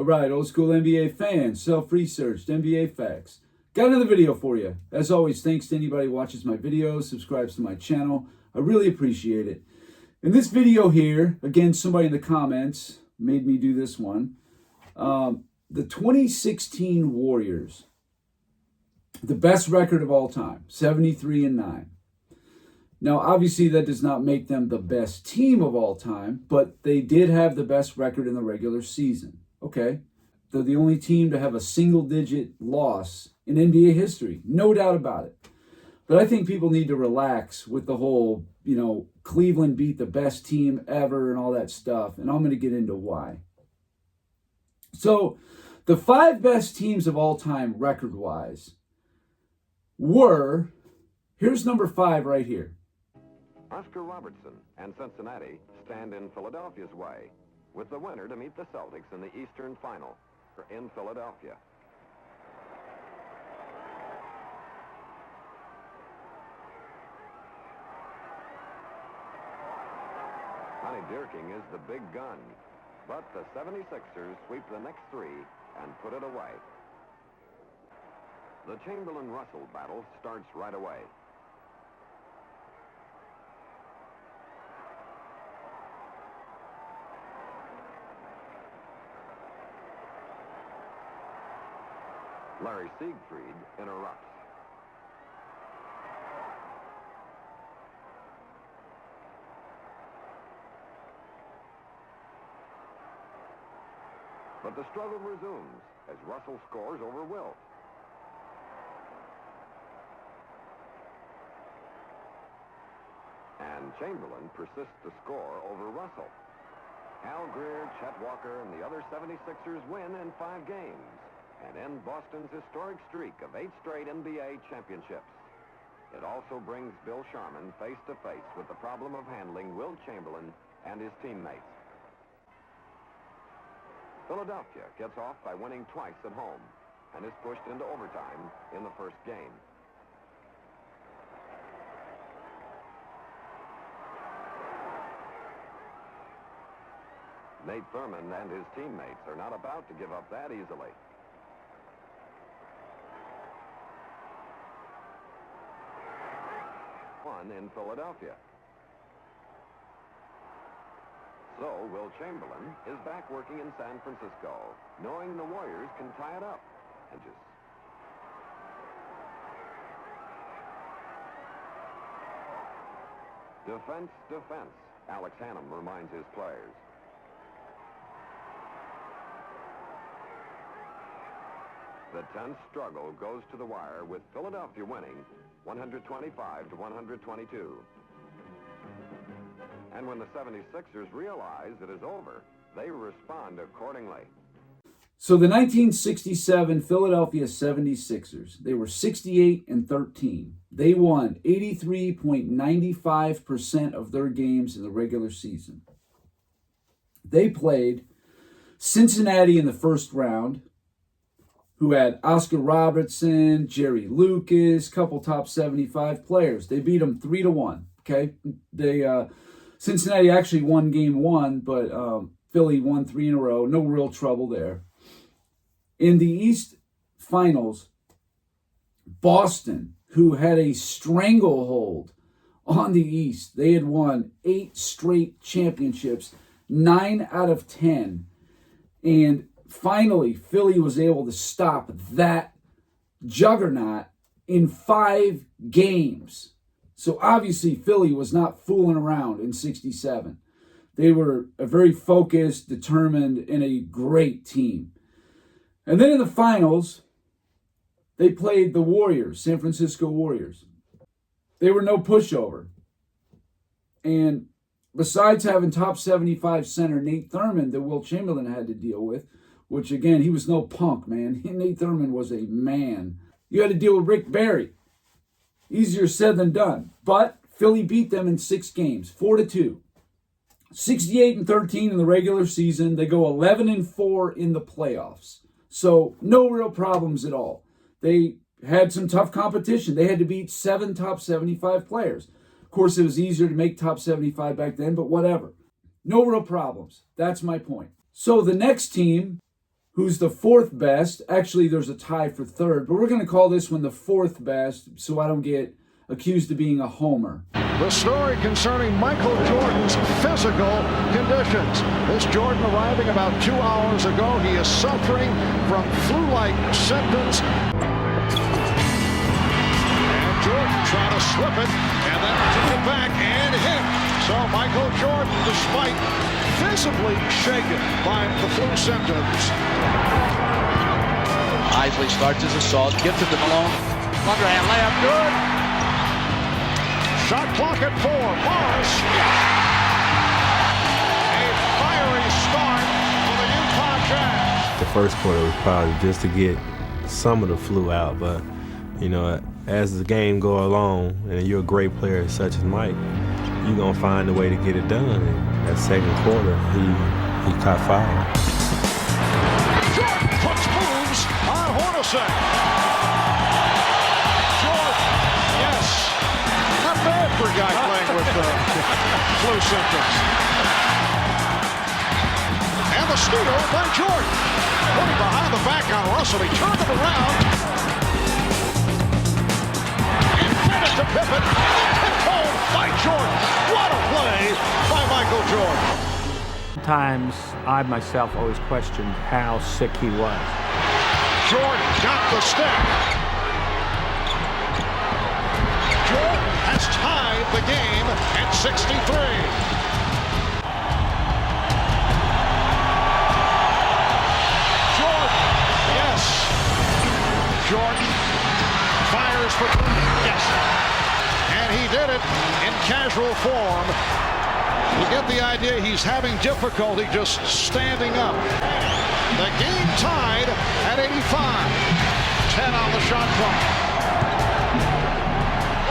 right, old school NBA fans, self-researched, NBA facts. Got another video for you. As always, thanks to anybody who watches my videos, subscribes to my channel. I really appreciate it. In this video here, again, somebody in the comments made me do this one. The 2016 Warriors, the best record of all time, 73-9. Now, obviously, that does not make them the best team of all time, but they did have the best record in the regular season. Okay, they're the only team to have a single-digit loss in NBA history, no doubt about it. But I think people need to relax with the whole, Cleveland beat the best team ever and all that stuff, and I'm going to get into why. So, the 5 best teams of all time record-wise were, here's number 5 right here. Oscar Robertson and Cincinnati stand in Philadelphia's way, with the winner to meet the Celtics in the Eastern Final in Philadelphia. Honey Dirking is the big gun, but the 76ers sweep the next 3 and put it away. The Chamberlain-Russell battle starts right away. Larry Siegfried interrupts. But the struggle resumes as Russell scores over Wilt. And Chamberlain persists to score over Russell. Al Greer, Chet Walker, and the other 76ers win in 5 games and end Boston's historic streak of 8 straight NBA championships. It also brings Bill Sharman face-to-face with the problem of handling Wilt Chamberlain and his teammates. Philadelphia gets off by winning twice at home and is pushed into overtime in the first game. Nate Thurmond and his teammates are not about to give up that easily. In Philadelphia. So Wilt Chamberlain is back working in San Francisco, knowing the Warriors can tie it up and just defense. Alex Hannum reminds his players. The tense struggle goes to the wire with Philadelphia winning 125-122. And when the 76ers realize it is over, they respond accordingly. So the 1967 Philadelphia 76ers, they were 68-13. They won 83.95% of their games in the regular season. They played Cincinnati in the first round, who had Oscar Robertson, Jerry Lucas, couple top 75 players. They beat them 3-1, okay? Cincinnati actually won game 1, but Philly won 3 in a row. No real trouble there. In the East Finals, Boston, who had a stranglehold on the East, they had won 8 straight championships, 9 out of 10, and finally, Philly was able to stop that juggernaut in 5 games. So obviously, Philly was not fooling around in 67. They were a very focused, determined, and a great team. And then in the finals, they played the Warriors, San Francisco Warriors. They were no pushover. And besides having top 75 center Nate Thurmond that Wilt Chamberlain had to deal with, which, again, he was no punk, man. Nate Thurmond was a man. You had to deal with Rick Barry. Easier said than done. But Philly beat them in 6 games, 4-2. 68-13 in the regular season. They go 11-4 in the playoffs. So no real problems at all. They had some tough competition. They had to beat 7 top 75 players. Of course, it was easier to make top 75 back then, but whatever. No real problems. That's my point. So the next team, who's the fourth best. Actually, there's a tie for third, but we're going to call this one the fourth best so I don't get accused of being a homer. The story concerning Michael Jordan's physical conditions. This Jordan arriving about 2 hours ago. He is suffering from flu-like symptoms. And Jordan trying to slip it and then took it back and hit. So Michael Jordan, despite visibly shaken by the flu symptoms. Isley starts his assault, gets it to Malone. Underhand layup, good. Shot clock at 4. Morris. A fiery start for the Utah Jazz. The first quarter was probably just to get some of the flu out, but you know, as the game go along, and you're a great player such as Mike, you're gonna find a way to get it done. And that second quarter, he caught fire. Jordan puts moves on Hornacek. Jordan, yes, not bad for a guy playing with flu symptoms. And the steal by Jordan. Putting behind the back on Russell, he turned it around. And fed it to Pippen. Tipped home by Jordan. What a play by Michael Jordan. Sometimes I myself always questioned how sick he was. Jordan got the step. Jordan has tied the game at 63. Jordan fires for yes, and he did it in casual form. You get the idea he's having difficulty just standing up. The game tied at 85. 10 on the shot clock.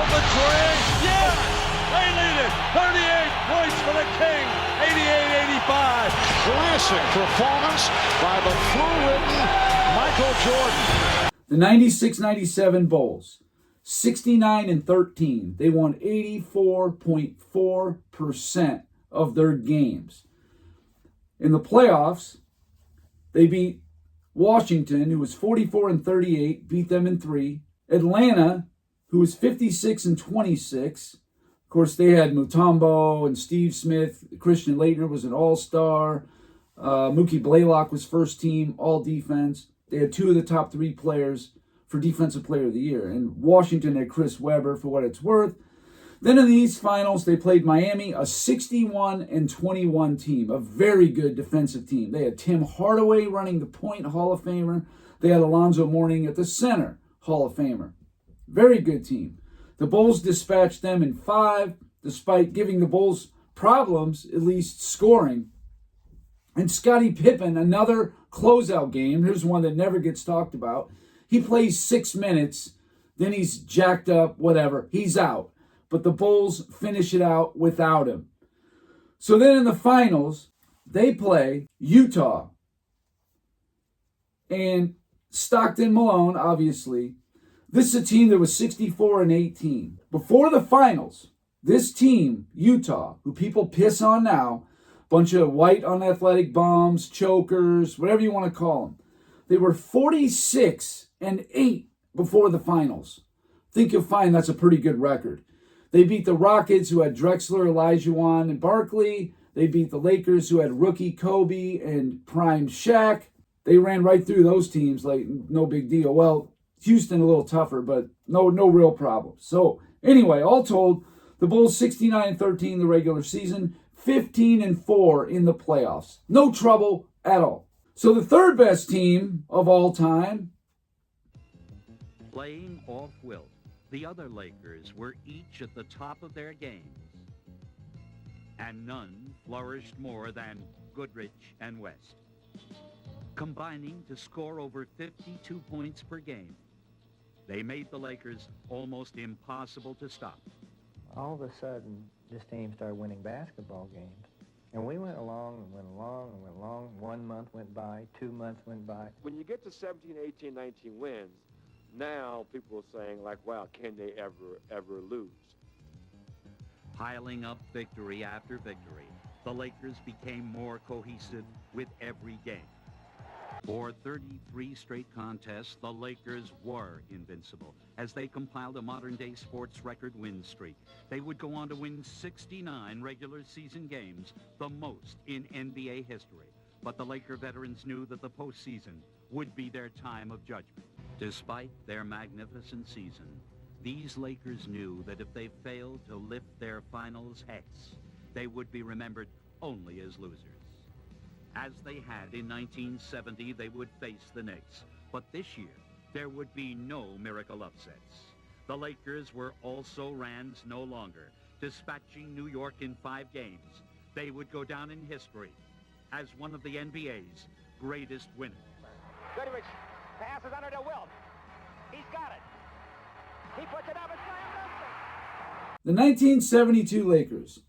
The three, yeah, they lead it. 38 points for the King. 88-85. Classic performance by the flu-ridden Michael Jordan. The 96-97 Bulls, 69-13. They won 84.4% of their games. In the playoffs, they beat Washington, who was 44-38, beat them in 3. Atlanta, who was 56-26. Of course, they had Mutombo and Steve Smith. Christian Laettner was an all-star. Mookie Blaylock was first team, all defense. They had 2 of the top 3 players for Defensive Player of the Year. And Washington had Chris Webber, for what it's worth. Then in these finals, they played Miami, a 61-21 team, a very good defensive team. They had Tim Hardaway running the point, Hall of Famer. They had Alonzo Mourning at the center, Hall of Famer. Very good team. The Bulls dispatched them in 5, despite giving the Bulls problems, at least scoring. And Scottie Pippen, another closeout game. Here's one that never gets talked about. He plays 6 minutes, then he's jacked up, whatever. He's out. But the Bulls finish it out without him. So then in the finals, they play Utah. And Stockton Malone, obviously. This is a team that was 64-18. Before the finals, this team, Utah, who people piss on now, bunch of white unathletic bums, chokers, whatever you want to call them. They were 46-8 before the finals. I think you'll find that's a pretty good record. They beat the Rockets, who had Drexler, Olajuwon, and Barkley. They beat the Lakers, who had rookie Kobe and prime Shaq. They ran right through those teams like no big deal. Well, Houston a little tougher, but no real problem. So anyway, all told, the Bulls 69-13 the regular season, 15-4 in the playoffs. No trouble at all. So the third best team of all time. Playing off wilt, the other Lakers were each at the top of their games. And none flourished more than Goodrich and West, combining to score over 52 points per game. They made the Lakers almost impossible to stop. All of a sudden, this team started winning basketball games. And we went along and went along and went along. 1 month went by, 2 months went by. When you get to 17, 18, 19 wins, now people are saying, like, wow, can they ever lose? Piling up victory after victory, the Lakers became more cohesive with every game. For 33 straight contests, the Lakers were invincible as they compiled a modern-day sports record win streak. They would go on to win 69 regular season games, the most in NBA history. But the Laker veterans knew that the postseason would be their time of judgment. Despite their magnificent season, these Lakers knew that if they failed to lift their finals hex, they would be remembered only as losers. As they had in 1970, they would face the Knicks. But this year, there would be no miracle upsets. The Lakers were also Rands no longer, dispatching New York in 5 games. They would go down in history as one of the NBA's greatest winners. Goodrich passes under to Wilt. He's got it. He puts it up and slams it. The 1972 Lakers.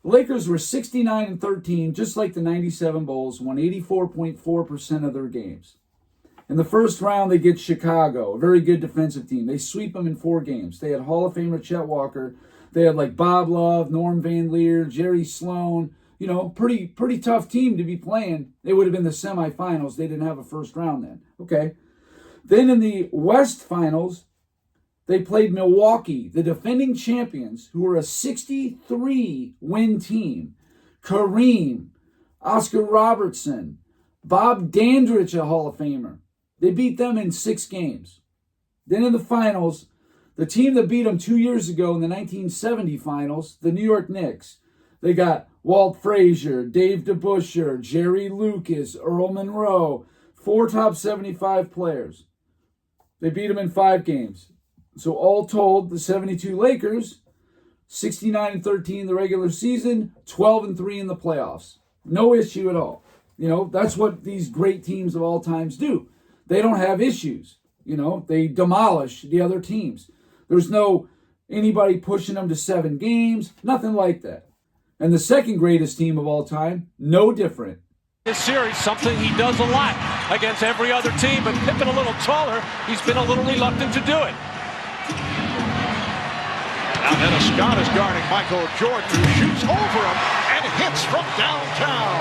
The Lakers were 69-13, just like the 97 Bulls, won 84.4% of their games. In the first round, they get Chicago, a very good defensive team. They sweep them in 4 games. They had Hall of Famer Chet Walker. They had like Bob Love, Norm Van Leer, Jerry Sloan. You know, pretty tough team to be playing. They would have been the semifinals. They didn't have a first round then. Okay. Then in the West Finals, they played Milwaukee, the defending champions, who were a 63-win team. Kareem, Oscar Robertson, Bob Dandridge, a Hall of Famer. They beat them in 6 games. Then in the finals, the team that beat them 2 years ago in the 1970 finals, the New York Knicks, they got Walt Frazier, Dave DeBusschere, Jerry Lucas, Earl Monroe, 4 top 75 players. They beat them in 5 games. So all told, the 72 Lakers, 69-13 in the regular season, 12-3 in the playoffs. No issue at all. You know, that's what these great teams of all times do. They don't have issues. You know, they demolish the other teams. There's no anybody pushing them to 7 games, nothing like that. And the second greatest team of all time, no different. This series, something he does a lot against every other team, but Pippen a little taller, he's been a little reluctant to do it. Now Dennis Scott is guarding Michael Jordan, who shoots over him and hits from downtown.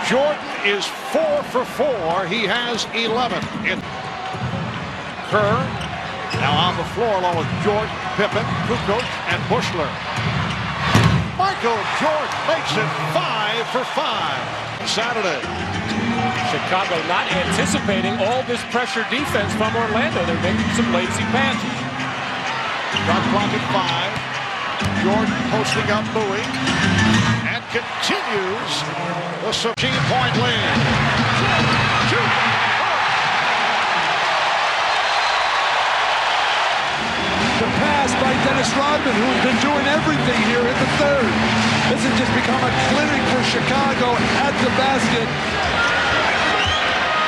Jordan is 4 for 4. He has 11. Kerr now on the floor along with Jordan, Pippen, Kukoc, and Bushler. Michael Jordan makes it 5 for 5. Saturday. Chicago not anticipating all this pressure defense from Orlando. They're making some lazy passes. Shot clock at 5. Jordan posting up Bowie. And continues the 17-point lead. The pass by Dennis Rodman, who's been doing everything here in the third. This has just become a clinic for Chicago at the basket.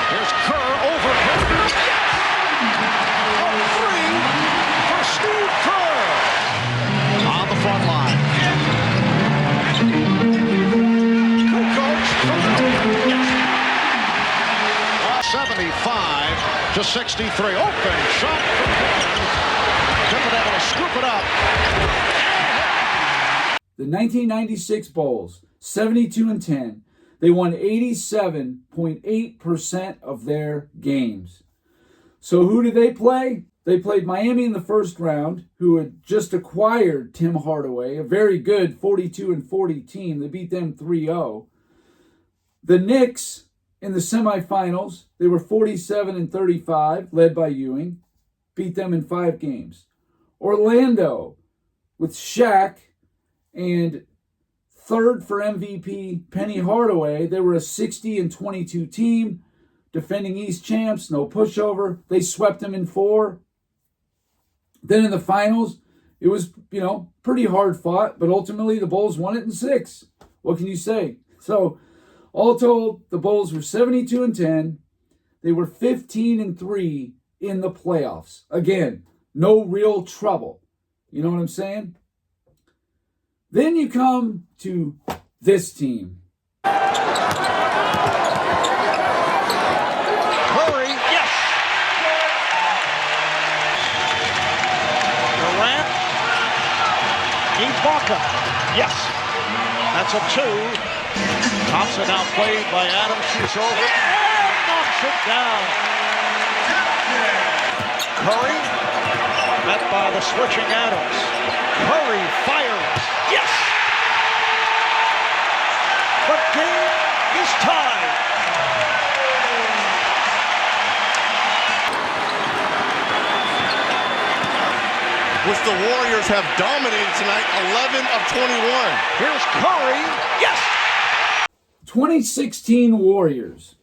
Here's Kerr over Pippen. A 3 for Steve Kerr on the front line. Kukoc from the 75 to 63. Open shot. Pippen able to scoop it up. The 1996 Bulls, 72-10. They won 87.8% of their games. So who did they play? They played Miami in the first round, who had just acquired Tim Hardaway, a very good 42-40 team. They beat them 3-0. The Knicks in the semifinals, they were 47-35, led by Ewing. Beat them in 5 games. Orlando with Shaq and third for MVP Penny Hardaway. They were a 60-22 team, defending East champs, no pushover. They swept them in 4. Then in the finals, it was, pretty hard fought, but ultimately the Bulls won it in 6. What can you say? So, all told, the Bulls were 72-10. They were 15-3 in the playoffs. Again, no real trouble. You know what I'm saying? Then you come to this team. Curry, yes! Durant, Ibaka, yes! That's a 2. Thompson now played by Adams. She's over and knocks it down. Curry met by the switching Adams. Curry fires. Yes! The game is tied. Which the Warriors have dominated tonight, 11 of 21. Here's Curry. Yes! 2016 Warriors,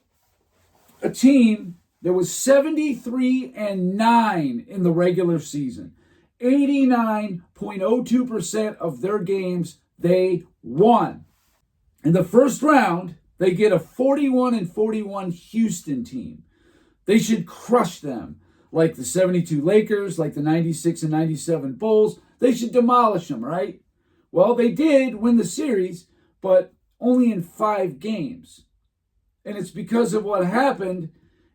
a team that was 73-9 in the regular season. 89.02% of their games they won. In the first round, they get a 41-41 Houston team. They should crush them. Like the 72 Lakers, like the 96 and 97 Bulls. They should demolish them, right? Well, they did win the series, but only in 5 games. And it's because of what happened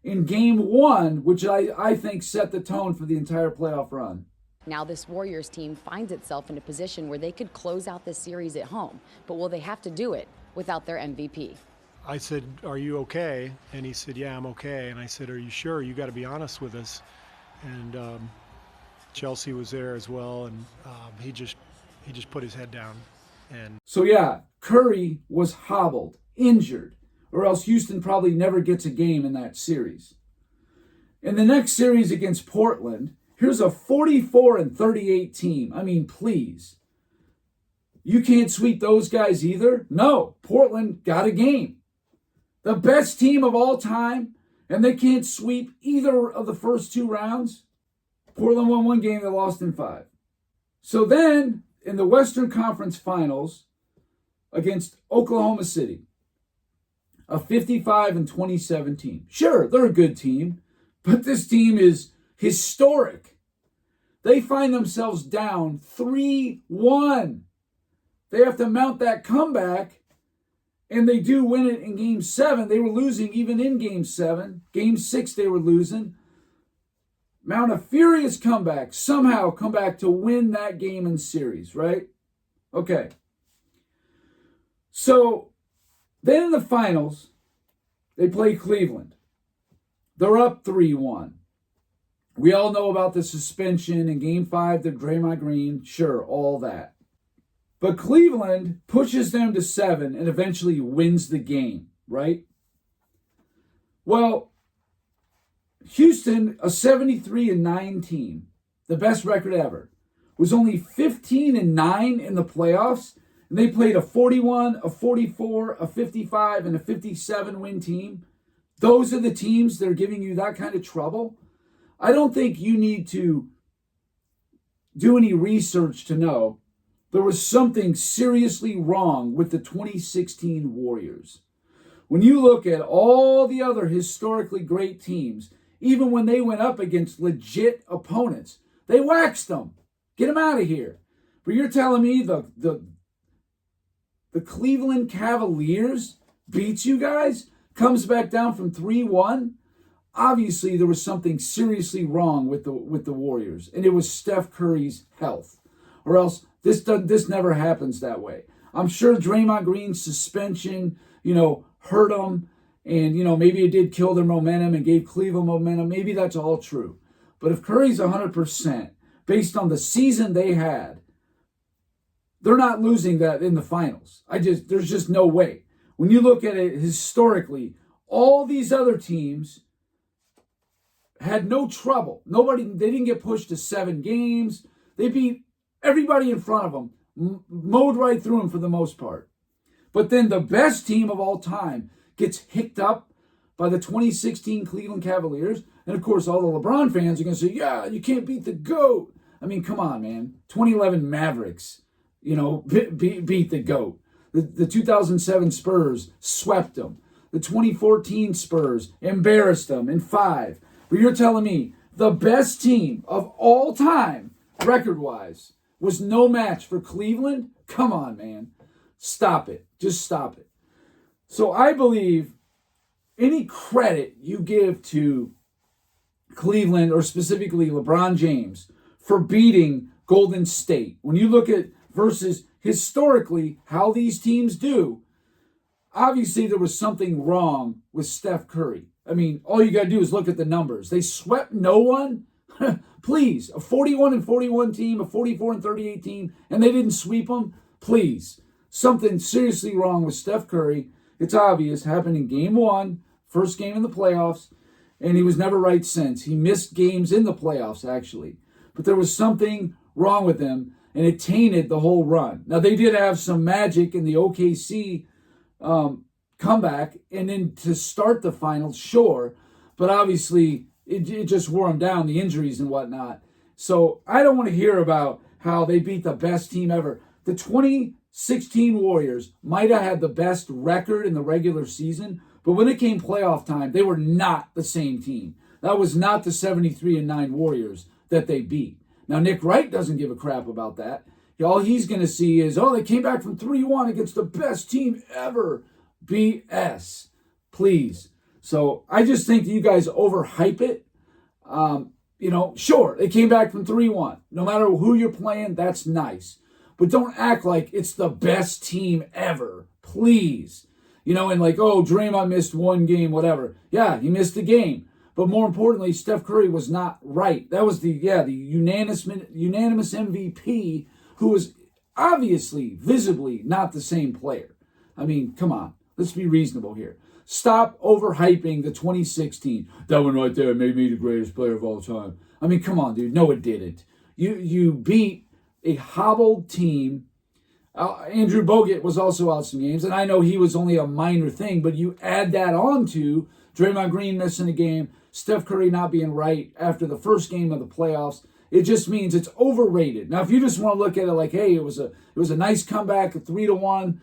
in game 1, which I think set the tone for the entire playoff run. Now this Warriors team finds itself in a position where they could close out this series at home. But will they have to do it without their MVP? I said, "Are you okay?" And he said, "Yeah, I'm okay." And I said, "Are you sure? You got to be honest with us." And Chelsea was there as well, and he just put his head down. And so yeah, Curry was hobbled, injured, or else Houston probably never gets a game in that series. In the next series against Portland, here's a 44-38 team. I mean, please. You can't sweep those guys either? No, Portland got a game. The best team of all time, and they can't sweep either of the first 2 rounds. Portland won 1 game, they lost in 5. So then, in the Western Conference Finals against Oklahoma City, a 55-27 team. Sure, they're a good team, but this team is historic. They find themselves down 3-1. They have to mount that comeback. And they do win it in Game 7. They were losing even in Game 7. Game 6, they were losing. Mount a furious comeback. Somehow come back to win that game and series, right? Okay. So, then in the finals, they play Cleveland. They're up 3-1. We all know about the suspension in Game 5 to Draymond Green. Sure, all that. But Cleveland pushes them to 7 and eventually wins the game, right? Well, Houston, a 73-9 team, the best record ever, was only 15-9 in the playoffs, and they played a 41, a 44, a 55, and a 57 win team. Those are the teams that are giving you that kind of trouble. I don't think you need to do any research to know there was something seriously wrong with the 2016 Warriors. When you look at all the other historically great teams, even when they went up against legit opponents, they waxed them. Get them out of here. But you're telling me the Cleveland Cavaliers beats you guys, comes back down from 3-1? Obviously, there was something seriously wrong with the Warriors, and it was Steph Curry's health. Or else this never happens that way. I'm sure Draymond Green's suspension, hurt them, and, maybe it did kill their momentum and gave Cleveland momentum. Maybe that's all true. But if Curry's 100%, based on the season they had, they're not losing that in the finals. There's just no way. When you look at it historically, all these other teams had no trouble. They didn't get pushed to 7 games. They beat everybody in front of them, mowed right through them for the most part. But then the best team of all time gets hicked up by the 2016 Cleveland Cavaliers. And of course, all the LeBron fans are going to say, yeah, you can't beat the GOAT. I mean, come on, man. 2011 Mavericks, beat the GOAT. The 2007 Spurs swept them. The 2014 Spurs embarrassed them in 5. But you're telling me the best team of all time, record-wise, was no match for Cleveland? Come on, man. Stop it. Just stop it. So I believe any credit you give to Cleveland, or specifically LeBron James, for beating Golden State, when you look at versus historically how these teams do, obviously there was something wrong with Steph Curry. I mean, all you got to do is look at the numbers. They swept no one. Please, a 41-41 team, a 44-38 team, and they didn't sweep them. Please, something seriously wrong with Steph Curry. It's obvious. Happened in game 1, first game in the playoffs, and he was never right since. He missed games in the playoffs, actually. But there was something wrong with him, and it tainted the whole run. Now, they did have some magic in the OKC comeback, and then to start the finals, sure, but obviously it just wore him down, the injuries and whatnot. So I don't want to hear about how they beat the best team ever. The 2016 Warriors might have had the best record in the regular season, but when it came playoff time, they were not the same team. That was not the 73-9 Warriors that they beat. Now, Nick Wright doesn't give a crap about that. All he's going to see is, oh, they came back from 3-1 against the best team ever. BS. Please. So I just think that you guys overhype it. Sure, they came back from 3-1. No matter who you're playing, that's nice. But don't act like it's the best team ever. Please. And like, oh, Draymond missed one game, whatever. Yeah, he missed a game. But more importantly, Steph Curry was not right. That was the unanimous MVP who was obviously, visibly not the same player. I mean, come on. Let's be reasonable here. Stop overhyping the 2016. That one right there made me the greatest player of all time. I mean, come on, dude. No, it didn't. You beat a hobbled team. Andrew Bogut was also out some games, and I know he was only a minor thing, but you add that on to Draymond Green missing a game, Steph Curry not being right after the first game of the playoffs. It just means it's overrated. Now, if you just want to look at it like, hey, it was a nice comeback, a 3-1.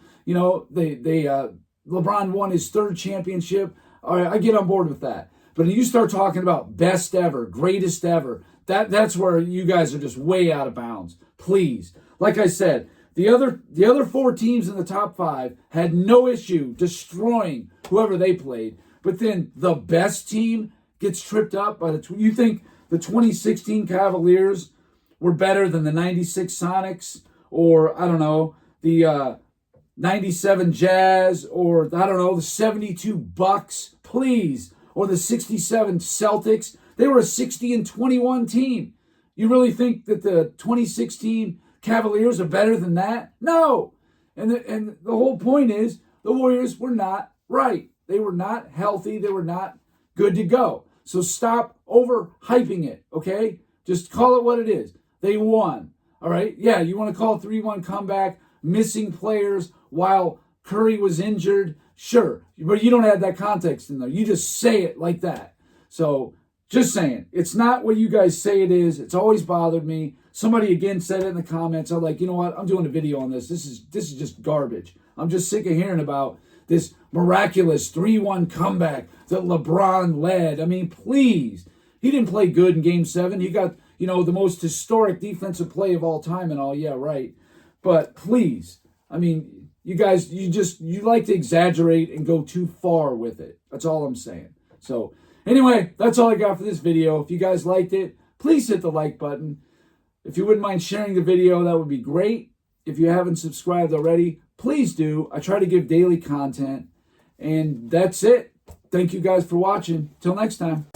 LeBron won his 3rd championship. All right, I get on board with that. But when you start talking about best ever, greatest ever, that's where you guys are just way out of bounds. Please. Like I said, the other 4 teams in the top 5 had no issue destroying whoever they played. But then the best team gets tripped up by you think the 2016 Cavaliers were better than the 96 Sonics, or I don't know, the 97 Jazz, or I don't know, the 72 Bucks, please, or the 67 Celtics. They were a 60-21 team. You really think that the 2016 Cavaliers are better than that? No. And the whole point is the Warriors were not right. They were not healthy. They were not good to go. So stop overhyping it, okay? Just call it what it is. They won, all right? Yeah, you want to call it 3-1 comeback, missing players while Curry was injured, sure. But you don't have that context in there. You just say it like that. So just saying, it's not what you guys say it is. It's always bothered me. Somebody again said it in the comments. I'm like, you know what? I'm doing a video on this. This is just garbage. I'm just sick of hearing about this miraculous 3-1 comeback that LeBron led. I mean, please. He didn't play good in Game 7. He got, the most historic defensive play of all time and all. Yeah, right. But please, I mean, you guys, you like to exaggerate and go too far with it. That's all I'm saying. So anyway, that's all I got for this video. If you guys liked it, please hit the like button. If you wouldn't mind sharing the video, that would be great. If you haven't subscribed already, please do. I try to give daily content. And that's it. Thank you guys for watching. Till next time.